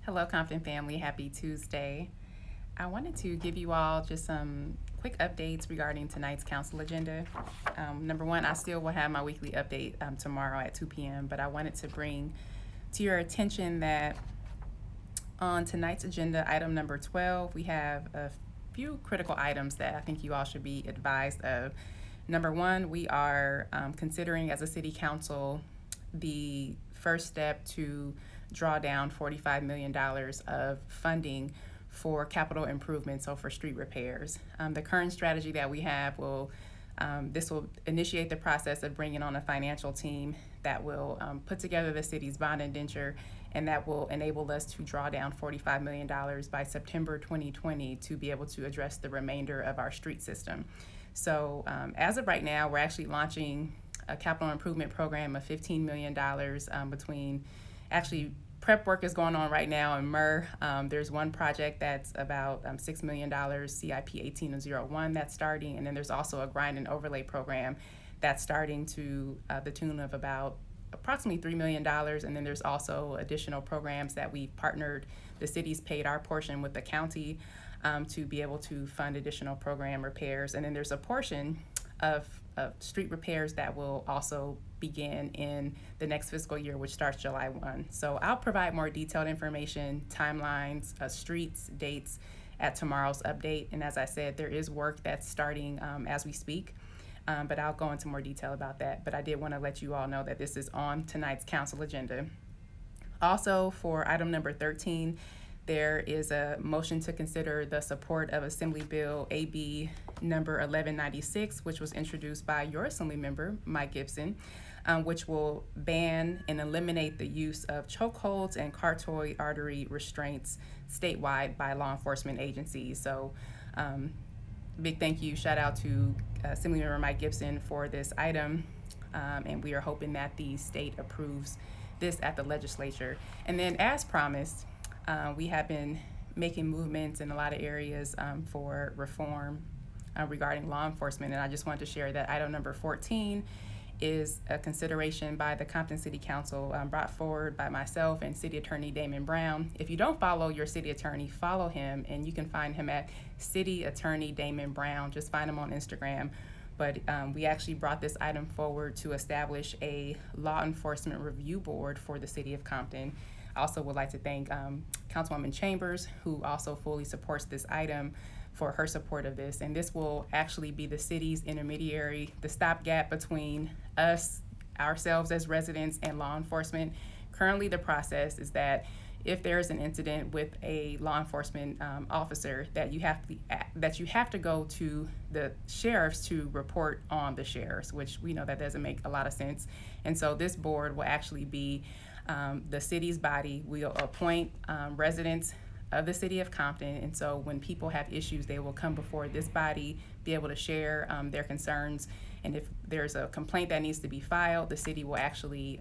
Hello, Compton family. Happy Tuesday. I wanted to give you all just some quick updates regarding tonight's council agenda. Number one, I still will have my weekly update tomorrow at 2 p.m., but I wanted to bring to your attention that on tonight's agenda, item number 12, we have a few critical items that I think you all should be advised of. Number one, we are considering as a city council the first step to draw down $45 million of funding for capital improvements, so for street repairs. The current strategy that we have this will initiate the process of bringing on a financial team that will put together the city's bond indenture, and that will enable us to draw down $45 million by September 2020 to be able to address the remainder of our street system. So as of right now, we're actually launching a capital improvement program of $15 million between, actually prep work is going on right now in Murr. There's one project that's about $6 million, CIP 1801, that's starting, and then there's also a grind and overlay program that's starting to the tune of about approximately $3 million, and then there's also additional programs that we've partnered, the city's paid our portion with the county to be able to fund additional program repairs, and then there's a portion of street repairs that will also begin in the next fiscal year, which starts July 1. So I'll provide more detailed information, timelines, streets, dates at tomorrow's update. And as I said, there is work that's starting as we speak, but I'll go into more detail about that. But I did want to let you all know that this is on tonight's council agenda. Also, for item number 13, there is a motion to consider the support of Assembly Bill AB number 1196, which was introduced by your Assembly member, Mike Gibson, which will ban and eliminate the use of chokeholds and carotid artery restraints statewide by law enforcement agencies. So big thank you, shout out to Assembly member Mike Gibson for this item, and we are hoping that the state approves this at the legislature. And then as promised, we have been making movements in a lot of areas for reform regarding law enforcement, and I just wanted to share that item number 14 is a consideration by the Compton City Council brought forward by myself and City Attorney Damon Brown. If you don't follow your city attorney, follow him, and you can find him at City Attorney Damon Brown. Just find him on Instagram. But we actually brought this item forward to establish a law enforcement review board for the city of Compton. I also would like to thank Councilwoman Chambers, who also fully supports this item, for her support of this. And this will actually be the city's intermediary, the stopgap between us, ourselves as residents, and law enforcement. Currently, the process is that if there is an incident with a law enforcement officer, that you have to go to the sheriffs to report on the sheriffs, which we know that doesn't make a lot of sense. And so this board will actually be the city's body. We'll appoint residents of the city of Compton, and so when people have issues, they will come before this body, be able to share their concerns, and if there's a complaint that needs to be filed, the city will actually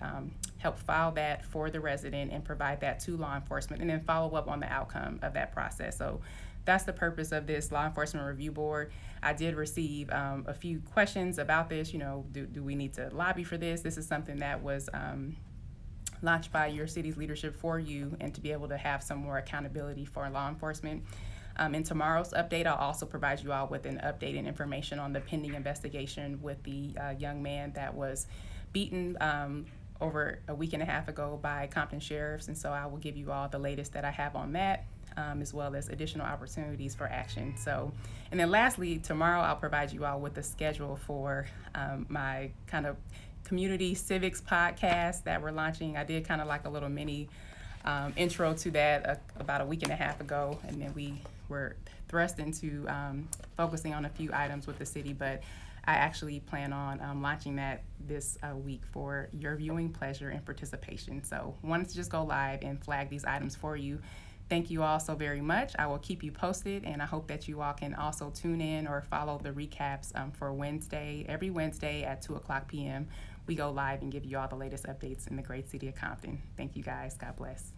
help file that for the resident and provide that to law enforcement, and then follow up on the outcome of that process. So that's the purpose of this law enforcement review board. I did receive a few questions about this. You know, do we need to lobby for this? This is something that was launched by your city's leadership for you, and to be able to have some more accountability for law enforcement. In tomorrow's update, I'll also provide you all with an update and information on the pending investigation with the young man that was beaten over a week and a half ago by Compton sheriffs, and so I will give you all the latest that I have on that, as well as additional opportunities for action. So, and then lastly, tomorrow I'll provide you all with the schedule for my kind of community civics podcast that we're launching. I did kind of like a little mini intro to that about a week and a half ago, and then we were thrust into focusing on a few items with the city, but I actually plan on launching that this week for your viewing pleasure and participation. So wanted to just go live and flag these items for you. Thank you all so very much. I will keep you posted, and I hope that you all can also tune in or follow the recaps for Wednesday. Every Wednesday at 2:00 p.m. we go live and give you all the latest updates in the great city of Compton. Thank you guys. God bless.